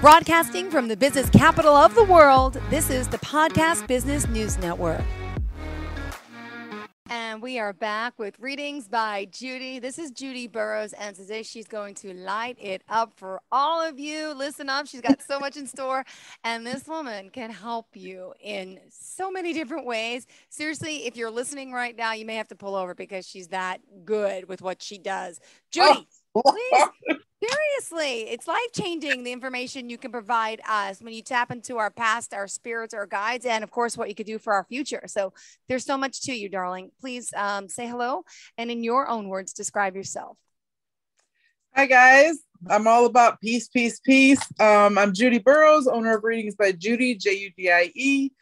Broadcasting from the business capital of the world, this is the Podcast Business News Network. And we are back with readings by Judie. This is Judie Burroughs, and today she's going to light it up for all of you. Listen up, she's got so much in store, and this woman can help you in so many different ways. Seriously, if you're listening right now, you may have to pull over because she's that good with what she does. Judie, please. Seriously, it's life-changing, the information you can provide us when you tap into our past, our spirits, our guides, and of course, what you could do for our future. So there's so much to you, darling. Please say hello, and in your own words, describe yourself. Hi, guys. I'm all about peace, peace, peace. I'm Judie Burroughs, owner of Readings by Judie, Judie.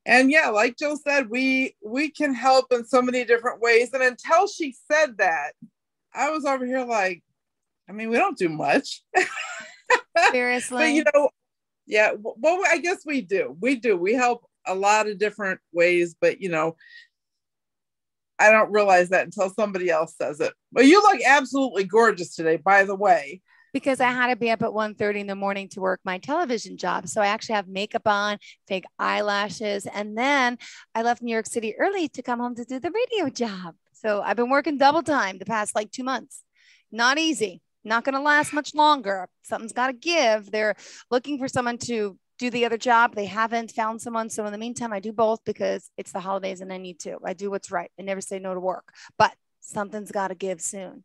And yeah, like Jill said, we can help in so many different ways. And until she said that, I was over here like, I mean, we don't do much. Seriously. But, yeah, well, I guess we do. We help a lot of different ways, but, I don't realize that until somebody else says it. But you look absolutely gorgeous today, by the way. Because I had to be up at 1:30 in the morning to work my television job. So I actually have makeup on, fake eyelashes. And then I left New York City early to come home to do the radio job. So I've been working double time the past 2 months. Not easy. Not going to last much longer. Something's got to give. They're looking for someone to do the other job. They haven't found someone. So in the meantime, I do both because it's the holidays and I need to. I do what's right. I never say no to work, but something's got to give soon.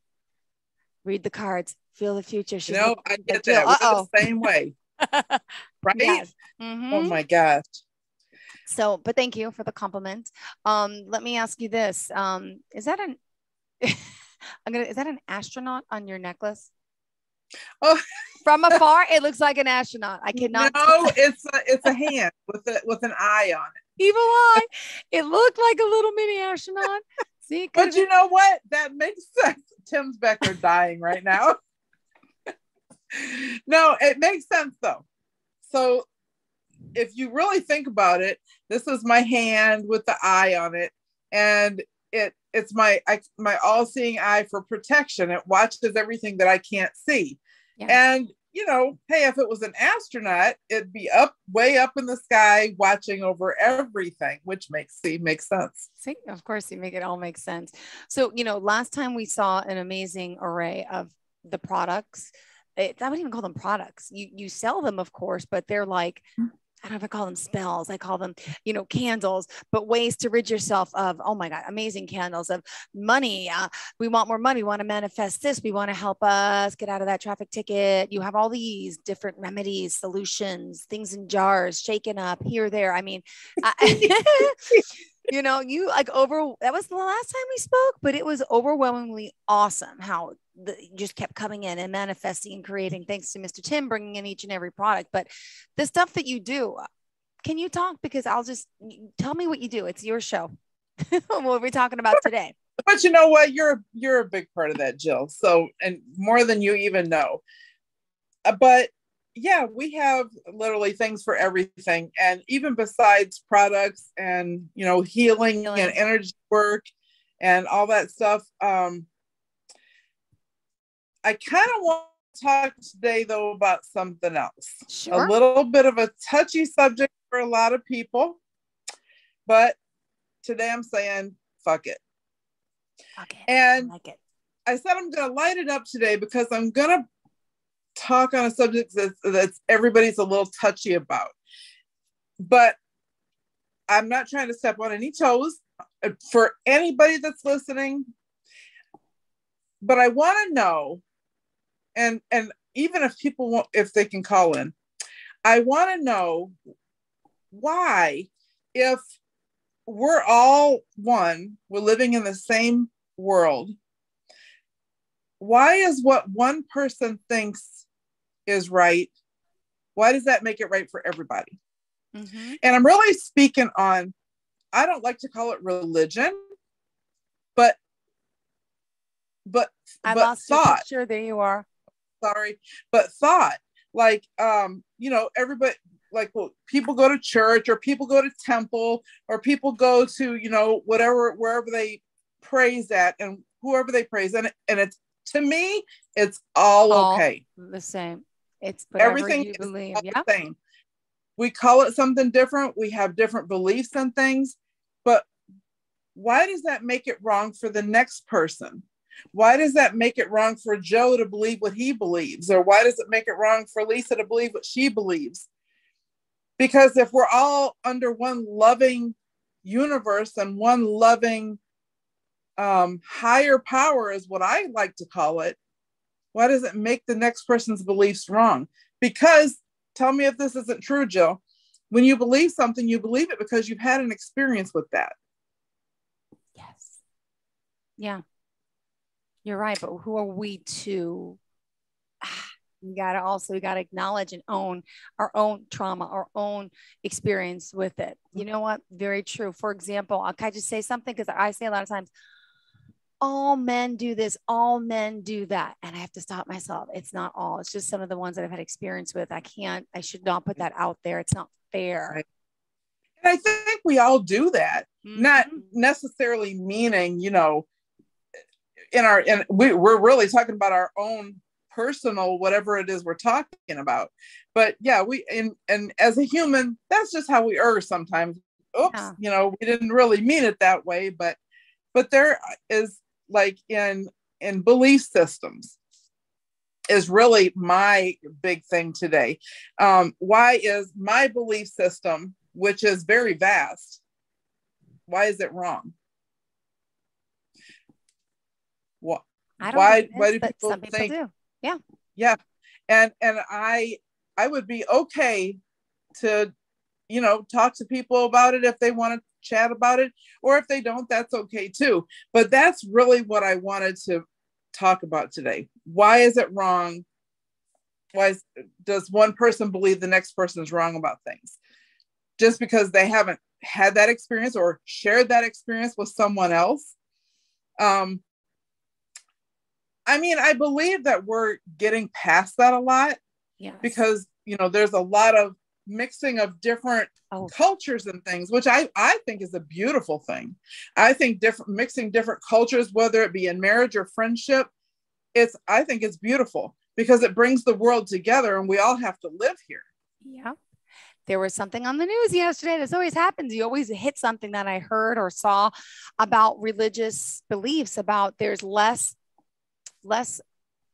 Read the cards. Feel the future. I get that. We're the same way. Right? Yes. Mm-hmm. Oh my gosh. So, but thank you for the compliment. Let me ask you this. Is that an astronaut on your necklace? Oh, from afar, it looks like an astronaut. I cannot. No, it's a hand with an eye on it. Evil eye. It looked like a little mini astronaut. See, but you know what? That makes sense. Tim's Becker dying right now. No, it makes sense though. So if you really think about it, this is my hand with the eye on it, and it's my all-seeing eye for protection. It watches everything that I can't see. Yeah. And hey, if it was an astronaut, it'd be way up in the sky watching over everything, which makes sense. See, of course, you make it all make sense. So, last time we saw an amazing array of the products. I wouldn't even call them products. You sell them, of course, but they're like, I don't know if I call them spells. I call them, candles, but ways to rid yourself of, oh my God, amazing candles of money. We want more money. We want to manifest this. We want to help us get out of that traffic ticket. You have all these different remedies, solutions, things in jars, shaken up here, there. I mean, that was the last time we spoke, but it was overwhelmingly awesome how just kept coming in and manifesting and creating, thanks to Mr. Tim bringing in each and every product. But the stuff that you do, can you talk? Because tell me what you do. It's your show. What we're talking about today. But you know what? You're a big part of that, Jill. So, and more than you even know. But yeah, we have literally things for everything. And even besides products and, healing and energy work and all that stuff. I kind of want to talk today, though, about something else. Sure. A little bit of a touchy subject for a lot of people. But today I'm saying, fuck it. Okay. And I like it. I said I'm going to light it up today because I'm going to talk on a subject that's everybody's a little touchy about. But I'm not trying to step on any toes for anybody that's listening. But I want to know, and even if people want, if they can call in, I want to know why, if we're all one, we're living in the same world, why is what one person thinks is right, why does that make it right for everybody? Mm-hmm. And I'm really speaking on, I don't like to call it religion, but I lost thought. Your picture. There you are. Sorry, but thought, like everybody, like, well, people go to church or people go to temple or people go to wherever they praise at and whoever they praise, and it's, to me, it's all okay. The same. It's whatever Everything you is believe. all Yeah. the same. We call it something different. We have different beliefs and things, but why does that make it wrong for the next person? Why does that make it wrong for Joe to believe what he believes? Or why does it make it wrong for Lisa to believe what she believes? Because if we're all under one loving universe and one loving higher power is what I like to call it, why does it make the next person's beliefs wrong? Because tell me if this isn't true, Jill. When you believe something, you believe it because you've had an experience with that. Yes. Yeah. You're right. But who are we to? We gotta acknowledge and own our own trauma, our own experience with it. You know what? Very true. For example, can I just say something? Because I say a lot of times, all men do this, all men do that. And I have to stop myself. It's not all, it's just some of the ones that I've had experience with. I should not put that out there. It's not fair. Right. And I think we all do that, not Mm-hmm. necessarily meaning, you know, we're really talking about our own personal, whatever it is we're talking about. But yeah, and as a human, that's just how we are sometimes. Oops, Yeah. you know, we didn't really mean it that way, but there is, like, in belief systems is really my big thing today. Why is my belief system, which is very vast, why is it wrong? What? I don't think Why it is, do but people some people think? do. Yeah. Yeah, and I would be okay to, you know, talk to people about it if they want to chat about it, or if they don't, that's okay too. But that's really what I wanted to talk about today. Why is it wrong? Does one person believe the next person is wrong about things just because they haven't had that experience or shared that experience with someone else? I mean, I believe that we're getting past that a lot. Yes. Because, you know, there's a lot of mixing of different cultures and things, which I think is a beautiful thing. I think mixing different cultures, whether it be in marriage or friendship, I think it's beautiful because it brings the world together and we all have to live here. Yeah. There was something on the news yesterday. This always happens. You always hit something that I heard or saw about religious beliefs, about there's less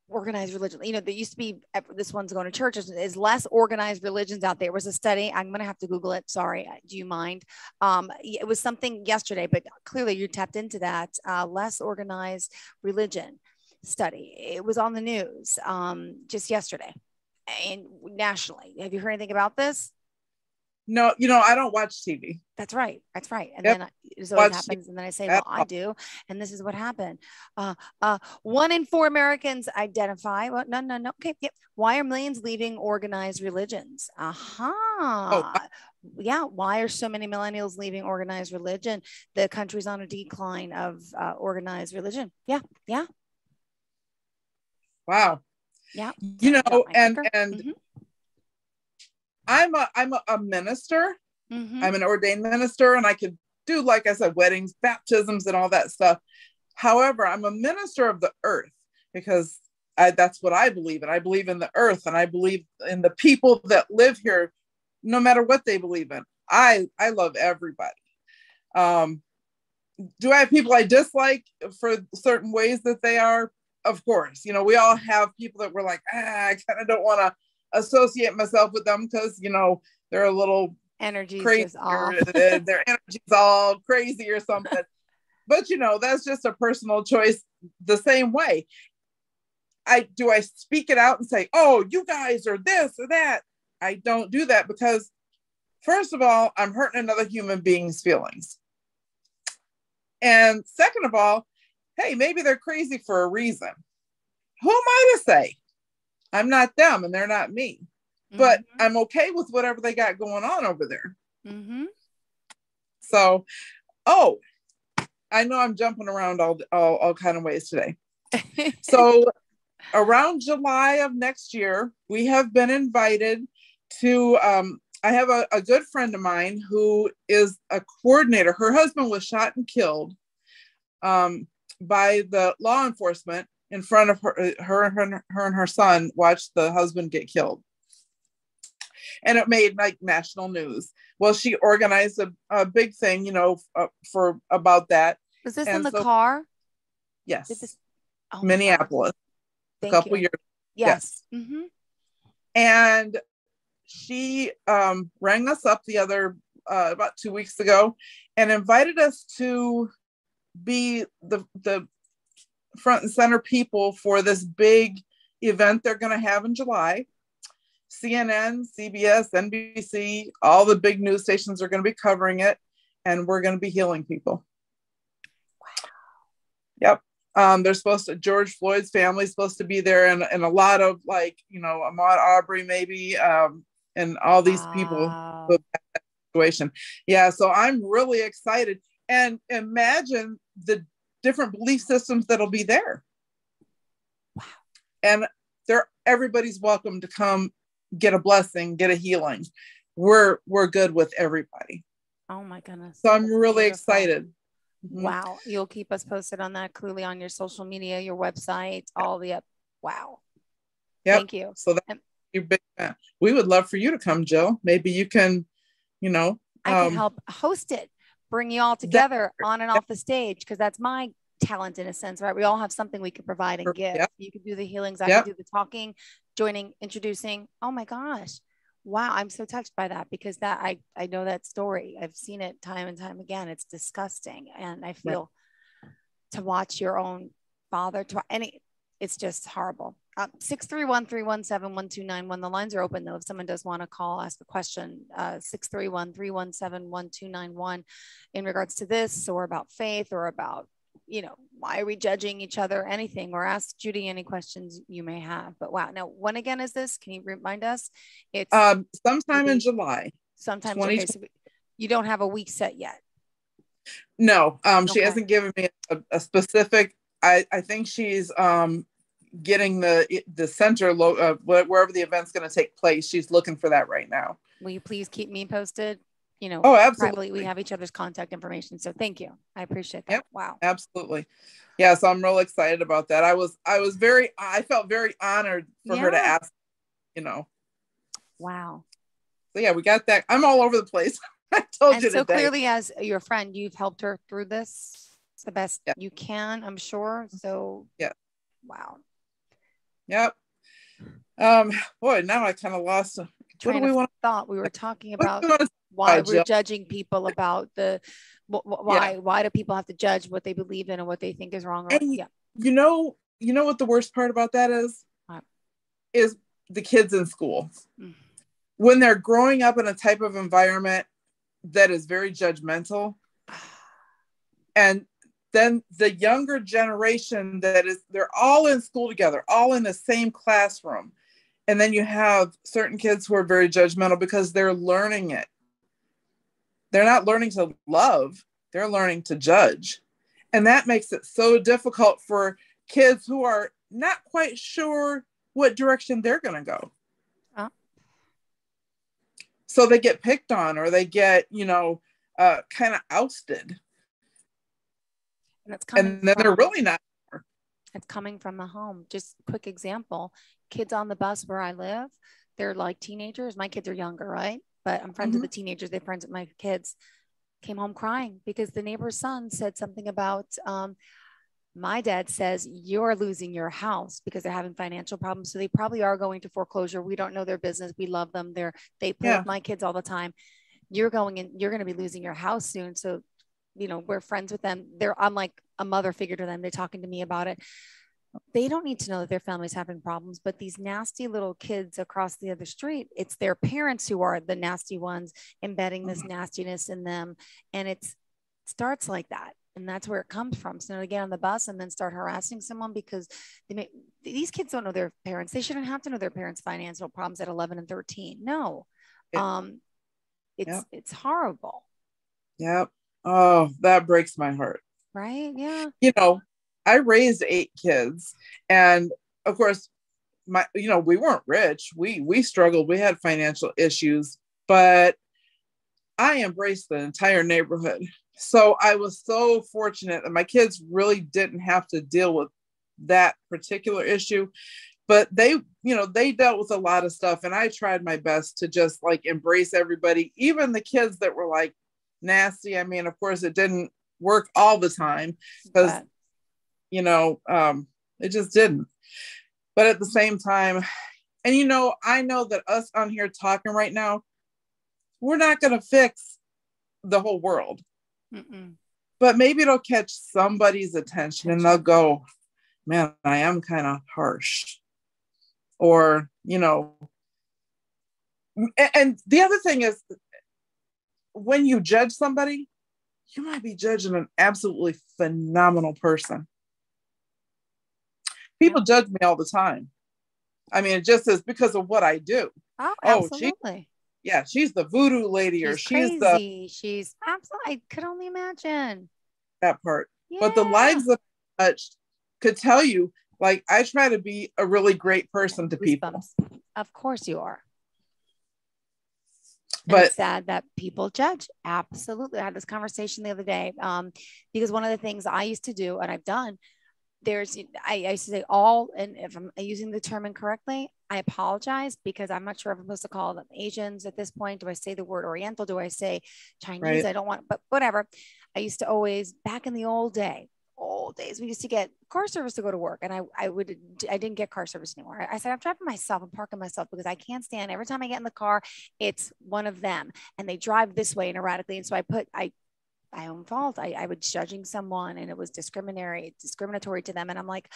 organized religion. You know, there used to be, this one's going to churches, is less organized religions out there. It was a study. I'm going to have to Google it. Sorry. Do you mind? It was something yesterday, but clearly you tapped into that. Less organized religion study. It was on the news just yesterday and nationally. Have you heard anything about this? No, you know, I don't watch TV. That's right. That's right. And Yep. then it always happens. And then I say, well, I do. And this is what happened. 1 in 4 Americans identify. Well, no. Okay. Yep. Why are millions leaving organized religions? Yeah. Why are so many millennials leaving organized religion? The country's on a decline of organized religion. Yeah. Yeah. Wow. Yeah. You know, and mm-hmm. I'm a minister. Mm-hmm. I'm an ordained minister, and I could do, like I said, weddings, baptisms, and all that stuff. However, I'm a minister of the earth because that's what I believe in. I believe in the earth, and I believe in the people that live here, no matter what they believe in. I love everybody. Do I have people I dislike for certain ways that they are? Of course. You know, we all have people that we're like, I kind of don't want to associate myself with them because, you know, they're a little energy crazy, their energy's all crazy or something. But, you know, that's just a personal choice the same way. I speak it out and say, oh, you guys are this or that? I don't do that because, first of all, I'm hurting another human being's feelings. And second of all, hey, maybe they're crazy for a reason. Who am I to say? I'm not them and they're not me. Mm-hmm. But I'm okay with whatever they got going on over there. Mm-hmm. So, I know I'm jumping around all kind of ways today. So around July of next year, we have been invited to, I have a good friend of mine who is a coordinator. Her husband was shot and killed by the law enforcement in front of her and her son watched the husband get killed. and it made like national news. Well, she organized a big thing, for about that. Was this in And the so, car? Did yes, this? Oh my God. Minneapolis, a Thank couple you. years. Yes. Yes. And she rang us up the other about 2 weeks ago and invited us to be the front and center people for this big event they're going to have in July. CNN, CBS, NBC, all the big news stations are going to be covering it, and we're going to be healing people. Wow. Yep. They're supposed to, George Floyd's family is supposed to be there, and a lot of, like, Ahmaud Arbery maybe, and all these people with that situation. Yeah, so I'm really excited. And imagine the different belief systems that'll be there. Wow. And everybody's welcome to come get a blessing, get a healing. We're good with everybody. Oh my goodness. So I'm really excited. Wow. You'll keep us posted on that, clearly on your social media, your website, all the up. Wow. Yep. Thank you. So that's your big fan. We would love for you to come, Jill. Maybe you can, I can help host it, bring you all together on and off the stage, because that's my talent in a sense, right? We all have something we can provide and give. Yep. You can do the healings, I can do the talking, joining, introducing. Oh my gosh. Wow. I'm so touched by that, because that I know that story. I've seen it time and time again. It's disgusting. And I feel to watch your own father, it's just horrible. 631-317-1291. The lines are open though. If someone does want to call, ask a question, 631-317-1291 in regards to this, or about faith, or about, why are we judging each other, anything, or ask Judie any questions you may have. But wow. Now, when again is this? Can you remind us? It's sometime in July. Sometime. Okay. So you don't have a week set yet. No, she hasn't given me a specific, I think she's, getting the center wherever the event's going to take place. She's looking for that right now. Will you please keep me posted? Oh, absolutely. Privately, we have each other's contact information. So thank you. I appreciate that. Yep. Wow. Absolutely. Yeah. So I'm real excited about that. I felt very honored for her to ask, Wow. So yeah, we got that. I'm all over the place. I told you so today. Clearly, as your friend, you've helped her through this the best you can, I'm sure. So yeah. Wow. Yep. Boy, now I kind of lost. What do we want? Thought we were talking about why we're judging people about why do people have to judge what they believe in and what they think is wrong? You know what the worst part about that is? What? Is the kids in school. When they're growing up in a type of environment that is very judgmental, and then the younger generation they're all in school together, all in the same classroom. And then you have certain kids who are very judgmental because they're learning it. They're not learning to love, they're learning to judge. And that makes it so difficult for kids who are not quite sure what direction they're going to go. So they get picked on, or they get, kind of ousted. And then they're really not. It's coming from the home. Just quick example, kids on the bus where I live, they're like teenagers. My kids are younger, right? But I'm friends with the teenagers. They're friends with my kids. Came home crying because the neighbor's son said something about, my dad says you're losing your house because they're having financial problems. So they probably are going to foreclosure. We don't know their business. We love them. They play with my kids all the time. You're going to be losing your house soon. So, we're friends with them. I'm like a mother figure to them. They're talking to me about it. They don't need to know that their family's having problems, but these nasty little kids across the other street, it's their parents who are the nasty ones, embedding this nastiness in them. And it starts like that. And that's where it comes from. So they get on the bus and then start harassing someone because these kids don't know their parents. They shouldn't have to know their parents' financial problems at 11 and 13. No, it's horrible. Yep. Oh, that breaks my heart. Right. Yeah. I raised 8 kids, and of course, we weren't rich. We struggled. We had financial issues, but I embraced the entire neighborhood. So I was so fortunate that my kids really didn't have to deal with that particular issue. but they, they dealt with a lot of stuff, and I tried my best to just like embrace everybody, even the kids that were like nasty. I mean, of course it didn't work all the time because, it just didn't. But at the same time, and I know that us on here talking right now, we're not going to fix the whole world. Mm-mm. But maybe it'll catch somebody's attention and they'll go, man, I am kind of harsh. Or, and the other thing is, when you judge somebody, you might be judging an absolutely phenomenal person. People judge me all the time. I mean, it just is because of what I do. Oh, absolutely. She's the voodoo lady, or she's crazy. She's absolutely, I could only imagine that part. Yeah. But the lives that I touched could tell you, like, I try to be a really great person to people. Of course you are. But it's sad that people judge. Absolutely. I had this conversation the other day because one of the things I used to do, and I've done, I used to say and if I'm using the term incorrectly, I apologize, because I'm not sure if I'm supposed to call them Asians at this point. Do I say the word Oriental? Do I say Chinese? Right. I don't want, but whatever. I used to always, back in the old days, we used to get car service to go to work, and I didn't get car service anymore. I said, I'm driving myself, I'm parking myself, because I can't stand every time I get in the car, it's one of them and they drive this way and erratically. And so my own fault. I was judging someone, and it was discriminatory to them. And I'm like,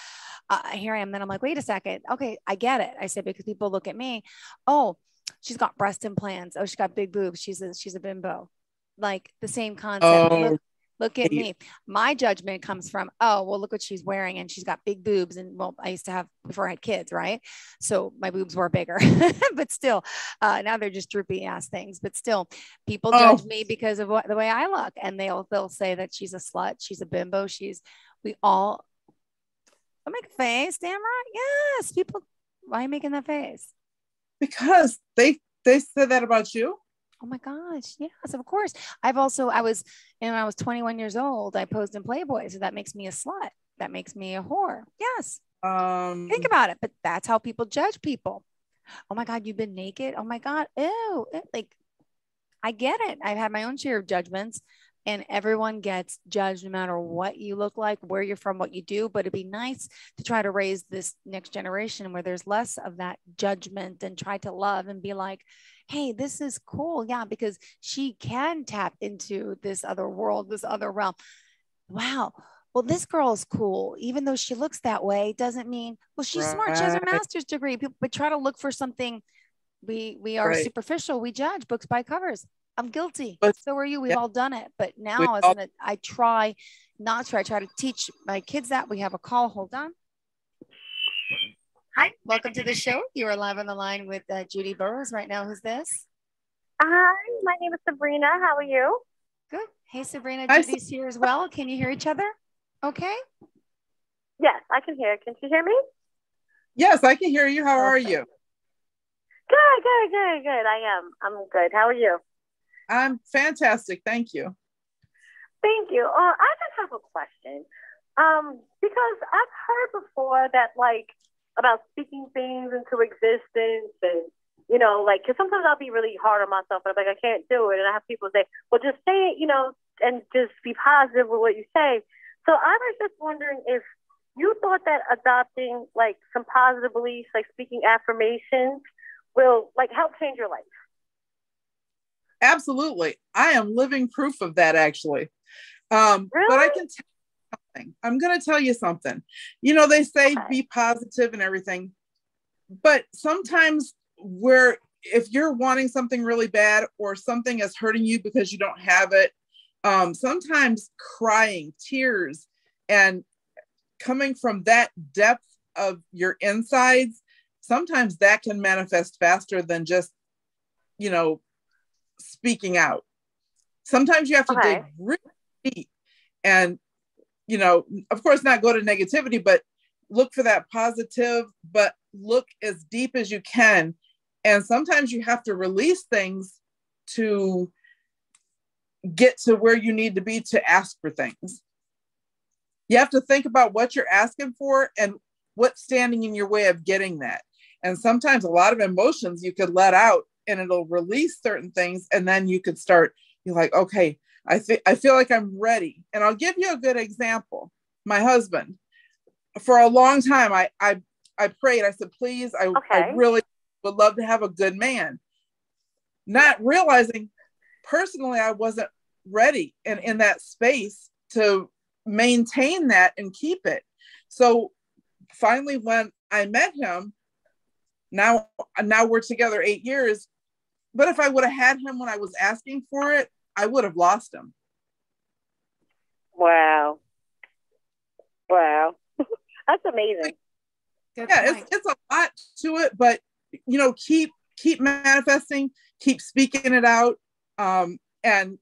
here I am. Then I'm like, wait a second. Okay, I get it. I said, because people look at me, oh, she's got breast implants. Oh, she got big boobs. She's a bimbo. Like the same concept. Oh. Look at me. My judgment comes from, oh, well, look what she's wearing, and she's got big boobs. And well, I used to have, before I had kids, right? So my boobs were bigger, but still, now they're just droopy ass things. But still, people judge me because of the way I look, and they'll say that she's a slut, she's a bimbo, I make a face, damn right. Yes, people. Why are you making that face? Because they said that about you. Oh my gosh. Yes, of course. I was 21 years old, I posed in Playboy. So that makes me a slut. That makes me a whore. Yes. Think about it. But that's how people judge people. Oh my God, you've been naked. Oh my God. Ew. Like, I get it. I've had my own share of judgments, and everyone gets judged no matter what you look like, where you're from, what you do. But it'd be nice to try to raise this next generation where there's less of that judgment, and try to love and be like, hey, this is cool. Yeah, because she can tap into this other world, this other realm. Wow. Well, this girl is cool. Even though she looks that way, doesn't mean, well, she's smart. She has her master's degree. But try to look for something. We are superficial. We judge books by covers. I'm guilty. But so are you. We've all done it. But now I try to teach my kids that. We have a call. Hold on. Hi, welcome to the show. You are live on the line with Judie Burroughs right now. Who's this? Hi, my name is Sabrina. How are you? Good. Hey, Sabrina. Judie's here as well. Can you hear each other? Okay. Yes, I can hear. Can you hear me? Yes, I can hear you. How are you? Good. I'm good. How are you? I'm fantastic. Thank you. Thank you. I just have a question. Because I've heard before that, like, about speaking things into existence, and because sometimes I'll be really hard on myself, and I'm like, I can't do it, and I have people say, well, just say it, and just be positive with what you say. So I was just wondering if you thought that adopting like some positive beliefs, like speaking affirmations, will like help change your life. Absolutely. I am living proof of that, actually. Really? But I can tell you something. I'm going to tell you something. They say be positive and everything, but sometimes if you're wanting something really bad, or something is hurting you because you don't have it, sometimes crying, tears, and coming from that depth of your insides, sometimes that can manifest faster than just, speaking out. Sometimes you have to dig really deep and, of course, not go to negativity, but look for that positive, but look as deep as you can. And sometimes you have to release things to get to where you need to be to ask for things. You have to think about what you're asking for and what's standing in your way of getting that. And sometimes a lot of emotions you could let out and it'll release certain things. And then you could start, you're like, okay, I feel like I'm ready. And I'll give you a good example. My husband, for a long time, I prayed, I said, please, I really would love to have a good man. Not realizing personally, I wasn't ready and in that space to maintain that and keep it. So finally, when I met him, now we're together 8 years. But if I would have had him when I was asking for it, I would have lost him. Wow. That's amazing. It's a lot to it, but keep manifesting, keep speaking it out, and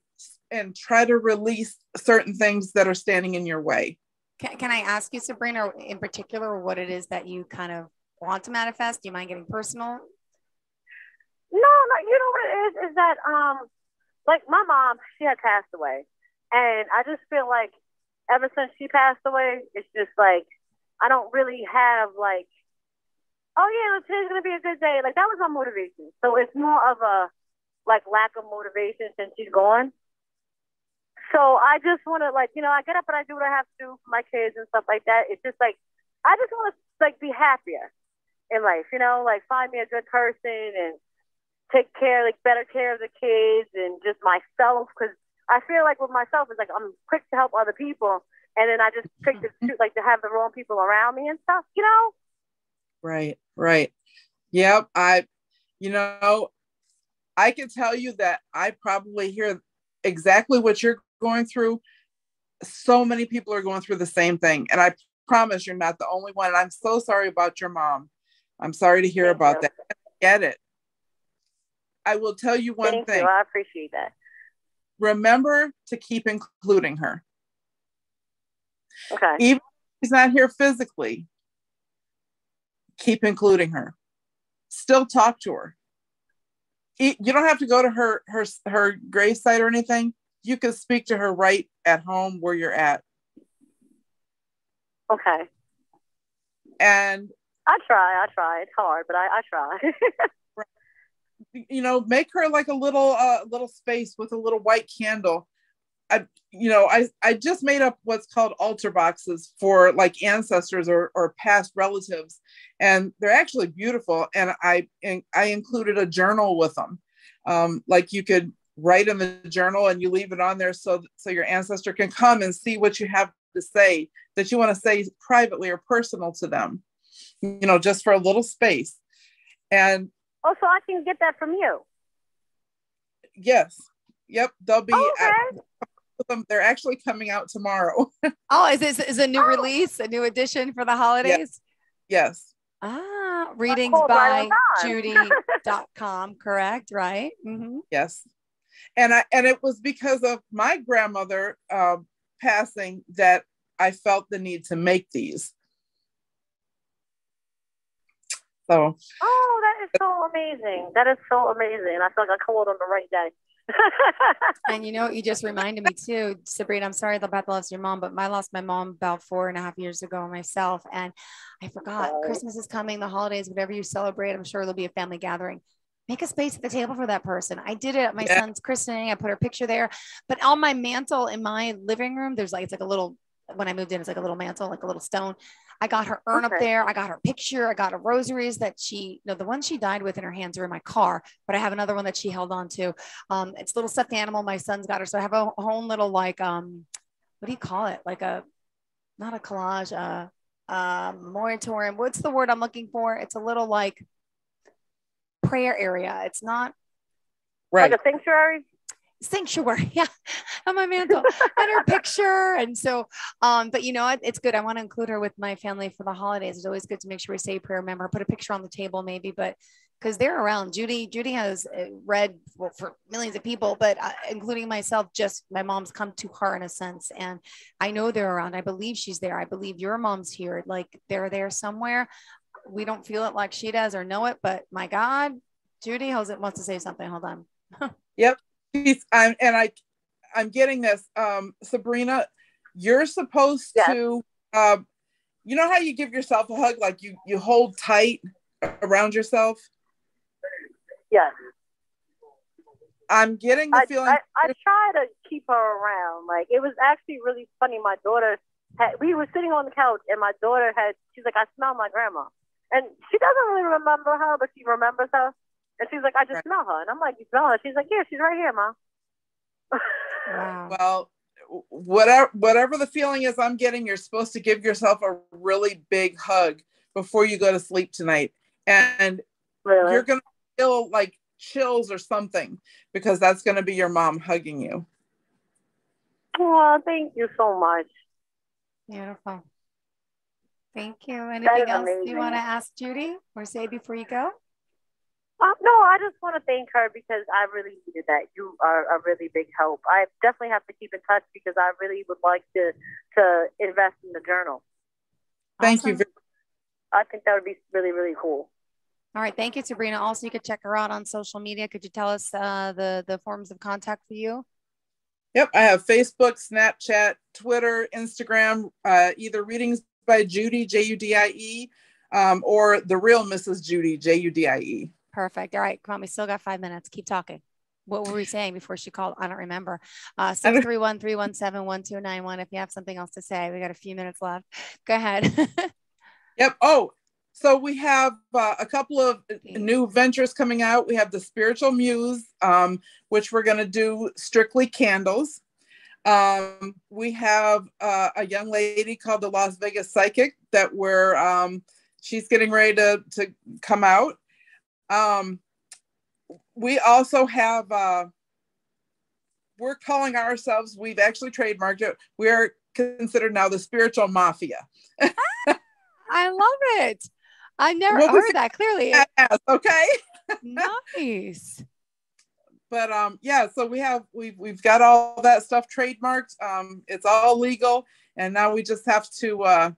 try to release certain things that are standing in your way. Can I ask you, Sabrina, in particular, what it is that you kind of want to manifest? Do you mind getting personal? No, you know what it is that like my mom, she had passed away, and I just feel like ever since she passed away, it's just like I don't really have like, oh yeah, today's gonna be a good day. Like that was my motivation. So it's more of a like lack of motivation since she's gone. So I just want to I get up and I do what I have to do for my kids and stuff like that. It's just like I just want to like be happier in life, like find me a good person and take better care of the kids and just myself, because I feel like with myself it's like I'm quick to help other people, and then I just quick to to have the wrong people around me and stuff, Right. Yep. I can tell you that I probably hear exactly what you're going through. So many people are going through the same thing, and I promise you're not the only one. And I'm so sorry about your mom. I'm sorry to hear about that. I get it. I will tell you one thing. Thank you. I appreciate that. Remember to keep including her. Okay. Even if she's not here physically, keep including her. Still talk to her. You don't have to go to her gravesite or anything. You can speak to her right at home where you're at. Okay. And I try. It's hard, but I try. Make her like a little space with a little white candle. I just made up what's called altar boxes for like ancestors or past relatives, and they're actually beautiful. And I included a journal with them. Like you could write in the journal and you leave it on there so your ancestor can come and see what you have to say that you want to say privately or personal to them, just for a little space. And so I can get that from you. Yes. Yep. They'll be okay. They're actually coming out tomorrow. Oh, is a new release, a new edition for the holidays? Yes. Readings by Judie.com, correct? Right? Mm-hmm. Yes. And it was because of my grandmother passing that I felt the need to make these. So. Oh, that is so amazing. I feel like I called on the right day. And you just reminded me too, Sabrina, I'm sorry about the loss of your mom, but I lost my mom about 4.5 years ago myself, and I forgot. Christmas is coming, the holidays, whatever you celebrate, I'm sure there'll be a family gathering. Make a space at the table for that person. I did it at my son's christening. I put her picture there, but on my mantle in my living room, there's it's like a little, when I moved in, it's like a little mantle, like a little stone. I got her urn up there. I got her picture. I got her rosaries that the one she died with in her hands are in my car, but I have another one that she held on to. It's a little stuffed animal. My son's got her. So I have a whole little, what do you call it? Like not a collage, moratorium. What's the word I'm looking for? It's a little prayer area. It's not right. Like a sanctuary. Yeah. On my mantle and her picture. And so, but it's good. I want to include her with my family for the holidays. It's always good to make sure we say a prayer, remember, put a picture on the table maybe, but because they're around. Judy has read for millions of people, but including myself, just my mom's come to her in a sense. And I know they're around. I believe she's there. I believe your mom's here. Like they're there somewhere. We don't feel it like she does or know it, but my God, Judy wants to say something. Hold on. Yep. I'm getting this. Sabrina, you're supposed to you know how you give yourself a hug, like you hold tight around yourself? Yes. I'm getting the feeling. I try to keep her around. Like, it was actually really funny. My daughter we were sitting on the couch, and my daughter she's like, I smell my grandma. And she doesn't really remember her, but she remembers her. And she's like, I just smell her. And I'm like, you smell her? She's like, yeah, she's right here, Mom. Wow. Well, whatever the feeling is I'm getting, you're supposed to give yourself a really big hug before you go to sleep tonight. And Really? you're going to feel like chills or something, because that's going to be your mom hugging you. Oh, thank you so much. Beautiful. Thank you. Anything else you want to ask Judie or say before you go? No, I just want to thank her because I really needed that. You are a really big help. I definitely have to keep in touch because I really would like to invest in the journal. Thank you. I think that would be really, really cool. All right. Thank you, Sabrina. Also, you could check her out on social media. Could you tell us the forms of contact for you? Yep. I have Facebook, Snapchat, Twitter, Instagram, either Readings by Judie, Judie, or The Real Mrs. Judie, Judie. Perfect. All right. Come on. We still got 5 minutes. Keep talking. What were we saying before she called? I don't remember. 631-317-1291. If you have something else to say, we got a few minutes left. Go ahead. Yep. Oh, so we have a couple of new ventures coming out. We have the Spiritual Muse, which we're going to do strictly candles. We have a young lady called the Las Vegas Psychic that she's getting ready to come out. We also have, we're calling ourselves, we've actually trademarked it. We are considered now the Spiritual Mafia. I love it. I never heard that clearly. Yes, okay. Nice. But yeah, so we've got all that stuff trademarked. It's all legal, and now we just have to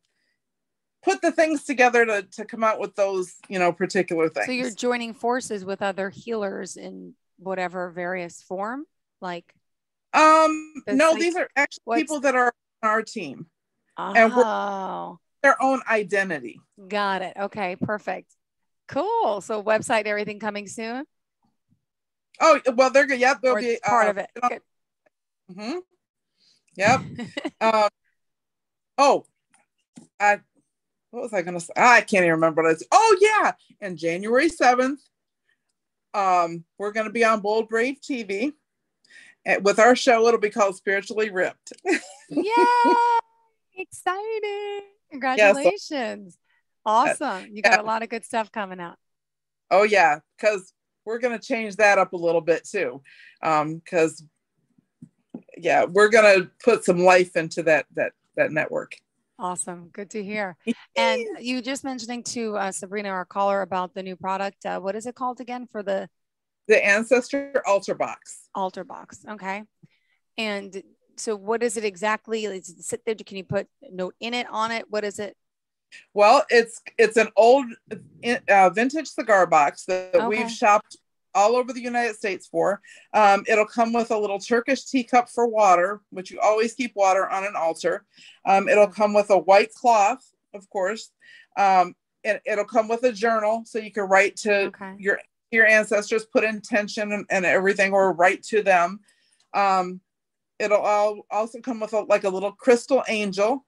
put the things together to come out with those, particular things. So you're joining forces with other healers in whatever various form, like? No, these are actually people that are on our team, and we're their own identity. Got it. Okay, perfect. Cool. So website, everything coming soon? Oh, well, they're good. Yep, they'll be part of it. Good. Mm-hmm. Yep. What was I going to say? I can't even remember what I said. Oh, yeah. And January 7th, we're going to be on Bold Brave TV. With our show, it'll be called Spiritually Ripped. Yay! Exciting. Congratulations. Awesome. You got a lot of good stuff coming out. Oh, yeah. Because we're going to change that up a little bit, too. Because, we're going to put some life into that network. Awesome. Good to hear. And you just mentioning to Sabrina, our caller, about the new product. What is it called again for the Ancestor Altar Box? Altar Box. Okay. And so what is it exactly? Is it sit there? Can you put a note in it, on it? What is it? Well, it's an old vintage cigar box that we've shopped all over the United States for. It'll come with a little Turkish teacup for water, which you always keep water on an altar. It'll come with a white cloth, of course. It'll come with a journal, so you can write to your ancestors, put intention and everything, or write to them. It'll also come with a little crystal angel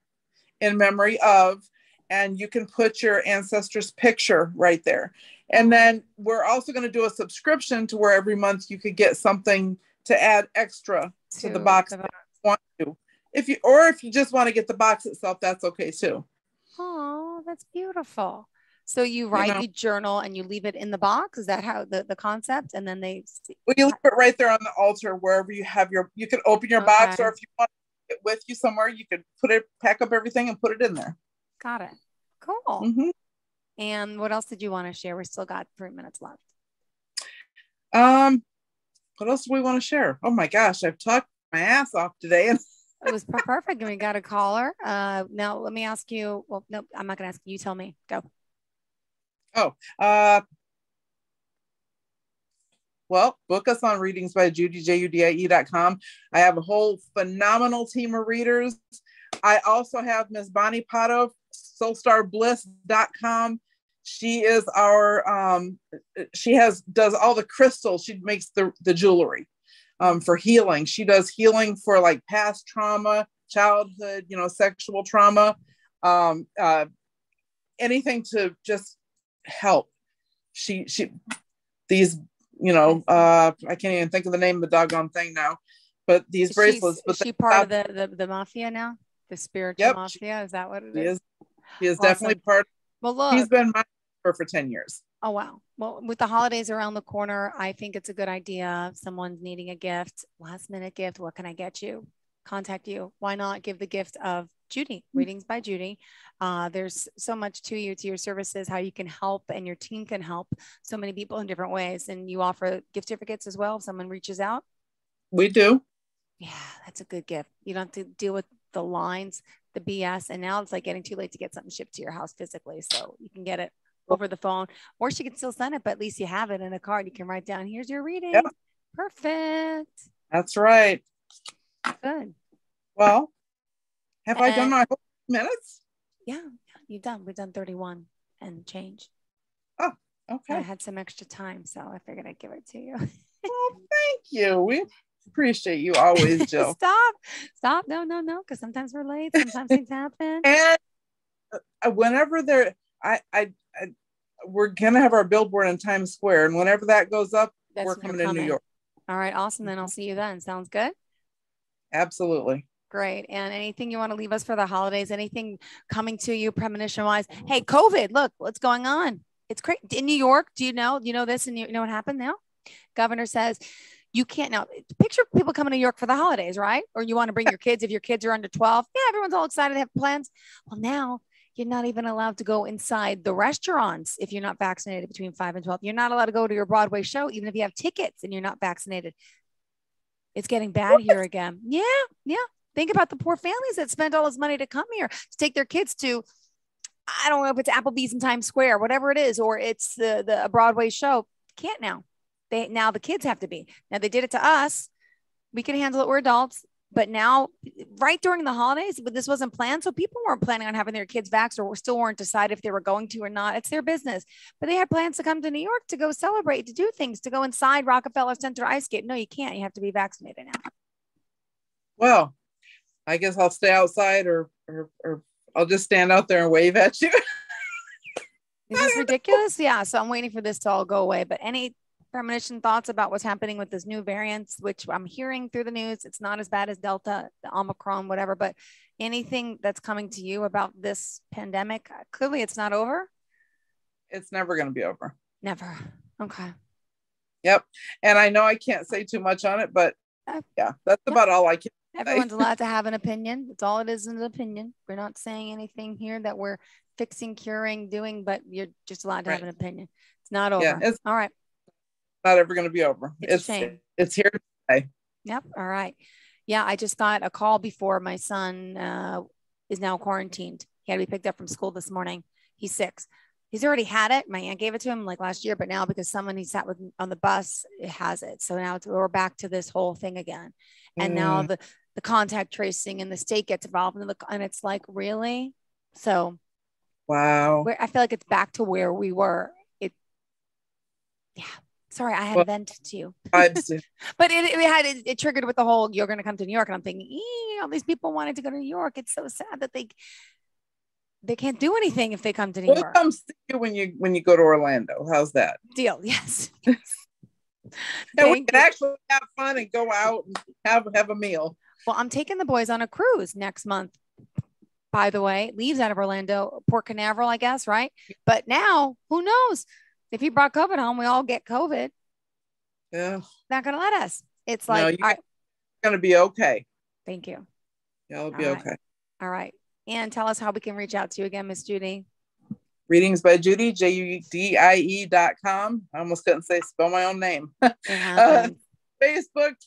in memory of, and you can put your ancestors' picture right there. And then we're also going to do a subscription to where every month you could get something to add extra to the box if you want to. If you just want to get the box itself, that's okay too. Oh, that's beautiful. So you write, you journal, and you leave it in the box. Is that how the concept? And then you leave it right there on the altar, wherever you have you can open your box, or if you want it with you somewhere, you could pack up everything and put it in there. Got it. Cool. Mm-hmm. And what else did you want to share? We still got 3 minutes left. What else do we want to share? Oh my gosh, I've talked my ass off today. It was perfect. And we got a caller. Now let me ask you. Well, no, I'm not going to ask you. You tell me. Go. Well, book us on Readings by Judie, Judie.com. I have a whole phenomenal team of readers. I also have Ms. Bonnie Pato soulstarbliss.com. She is our, does all the crystals. She makes the jewelry for healing. She does healing for like past trauma, childhood, sexual trauma, anything to just help. These, I can't even think of the name of the doggone thing now, but these bracelets. Is she part of the mafia now? The spiritual mafia? Is that what it is? She is definitely part. Well, look. She's been my for 10 years. Oh, wow. Well, with the holidays around the corner, I think it's a good idea. If someone's needing a gift, last minute gift, what can I get you? Contact you. Why not give the gift of Judie, Readings by Judie. There's so much to your services, how you can help and your team can help so many people in different ways. And you offer gift certificates as well if someone reaches out. We do. Yeah, that's a good gift. You don't have to deal with the lines, the BS. And now it's like getting too late to get something shipped to your house physically. So you can get it over the phone, or she can still send it, but at least you have it in a card. You can write down, here's your reading. Yep. Perfect. That's right. Good. Well, have I done my whole minutes? Yeah, you've done. We've done 31 and change. Oh, okay. I had some extra time, so I figured I'd give it to you. Oh, thank you. We appreciate you always, Jill. Stop. No, because sometimes we're late. Sometimes things happen. And whenever we're gonna have our billboard in Times Square, and whenever that goes up, we're coming to New York. All right, awesome. Then I'll see you then. Sounds good. Absolutely. Great. And anything you want to leave us for the holidays? Anything coming to you premonition wise? Hey, COVID! Look, what's going on? It's great in New York. Do you know this? And you know what happened now? Governor says you can't now. Picture people coming to New York for the holidays, right? Or you want to bring your kids if your kids are under 12. Yeah, everyone's all excited to have plans. Well, now you're not even allowed to go inside the restaurants if you're not vaccinated between 5 and 12. You're not allowed to go to your Broadway show, even if you have tickets and you're not vaccinated. It's getting bad here again. Yeah. Think about the poor families that spent all this money to come here to take their kids to, I don't know if it's Applebee's in Times Square, whatever it is, or it's the Broadway show. Can't now. Now the kids have to be. Now they did it to us. We can handle it. We're adults. But now, right during the holidays, but this wasn't planned. So people weren't planning on having their kids vaxxed or still weren't decided if they were going to or not. It's their business. But they had plans to come to New York to go celebrate, to do things, to go inside Rockefeller Center Ice Skate. No, you can't. You have to be vaccinated now. Well, I guess I'll stay outside or I'll just stand out there and wave at you. Is this ridiculous? Yeah. So I'm waiting for this to all go away. But any premonition thoughts about what's happening with this new variants, which I'm hearing through the news? It's not as bad as Delta, the Omicron, whatever, but anything that's coming to you about this pandemic? Clearly it's not over. It's never going to be over. Never. Okay. Yep. And I know I can't say too much on it, but yeah, that's about all I can say. Everyone's allowed to have an opinion. That's all it is, an opinion. We're not saying anything here that we're fixing, curing, doing, but you're just allowed to have an opinion. It's not over. Yeah, all right. Not ever going to be over. It's here to stay. Yep. All right. Yeah. I just got a call before. My son is now quarantined. He had to be picked up from school this morning. He's 6. He's already had it. My aunt gave it to him like last year, but now because someone he sat with on the bus, it has it. So now we're back to this whole thing again. And now the contact tracing and the state gets involved and it's like, really? So wow. I feel like it's back to where we were. Sorry, I had a vent to you. But it triggered with the whole, you're going to come to New York. And I'm thinking, all these people wanted to go to New York. It's so sad that they can't do anything if they come to New York. We'll come see you when you go to Orlando. How's that? Deal. Yes. And we can actually have fun and go out and have a meal. Well, I'm taking the boys on a cruise next month. By the way, leaves out of Orlando, Port Canaveral, I guess, right? But now, who knows? If he brought COVID home, we all get COVID. Yeah. Not going to let us. It's like, you're going to be okay. Thank you. Yeah, it'll be okay. All right. And tell us how we can reach out to you again, Miss Judie. Readings by Judie, JUDIE.com. I almost couldn't spell my own name. Facebook,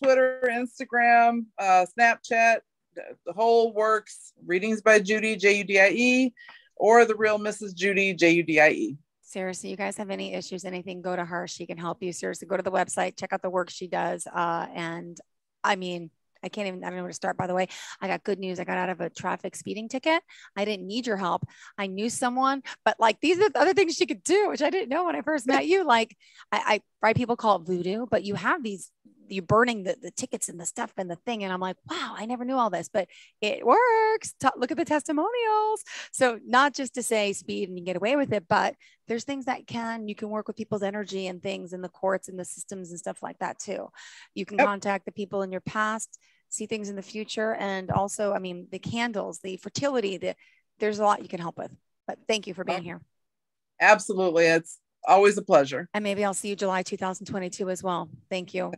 Twitter, Instagram, Snapchat, the whole works. Readings by Judie, JUDIE, or The Real Mrs. Judie, JUDIE. Seriously, you guys have any issues, anything, go to her. She can help you. Seriously, go to the website, check out the work she does. And I mean, can't even, I don't know where to start, by the way. I got good news. I got out of a traffic speeding ticket. I didn't need your help. I knew someone, but like, these are the other things she could do, which I didn't know when I first met you. Like right. People call it voodoo, but you have these, you're burning the tickets and the stuff and the thing. And I'm like, wow, I never knew all this, but it works. Look at the testimonials. So not just to say speed and you get away with it, but there's things that you can work with people's energy and things in the courts and the systems and stuff like that too. You can contact the people in your past, see things in the future. And also, I mean, the candles, the fertility, there's a lot you can help with, but thank you for being here. Absolutely. It's always a pleasure. And maybe I'll see you July 2022 as well. Thank you.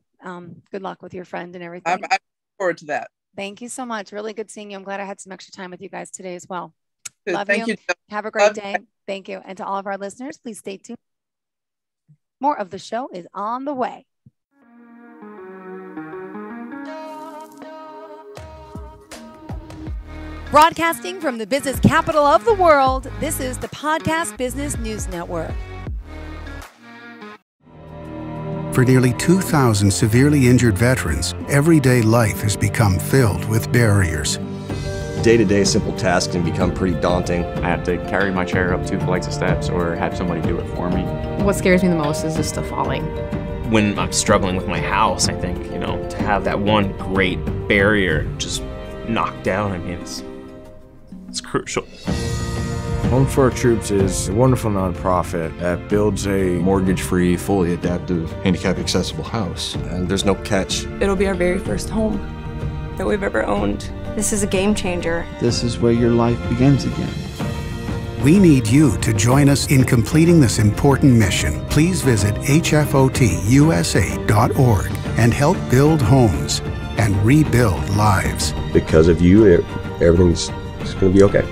Good luck with your friend and everything. I'm looking forward to that. Thank you so much. Really good seeing you. I'm glad I had some extra time with you guys today as well. Good. Love Thank you. Have a great day. Thank you. And to all of our listeners, please stay tuned. More of the show is on the way. Broadcasting from the business capital of the world, this is the Podcast Business News Network. For nearly 2,000 severely injured veterans, everyday life has become filled with barriers. Day-to-day simple tasks can become pretty daunting. I have to carry my chair up 2 flights of steps or have somebody do it for me. What scares me the most is just the falling. When I'm struggling with my house, I think, to have that one great barrier just knocked down, I mean, it's crucial. Home for Our Troops is a wonderful nonprofit that builds a Mortgage-free, fully adaptive, handicap-accessible house. And there's no catch. It'll be our very first home that we've ever owned. This is a game changer. This is where your life begins again. We need you to join us in completing this important mission. Please visit hfotusa.org and help build homes and rebuild lives. Because of you, everything's going to be okay.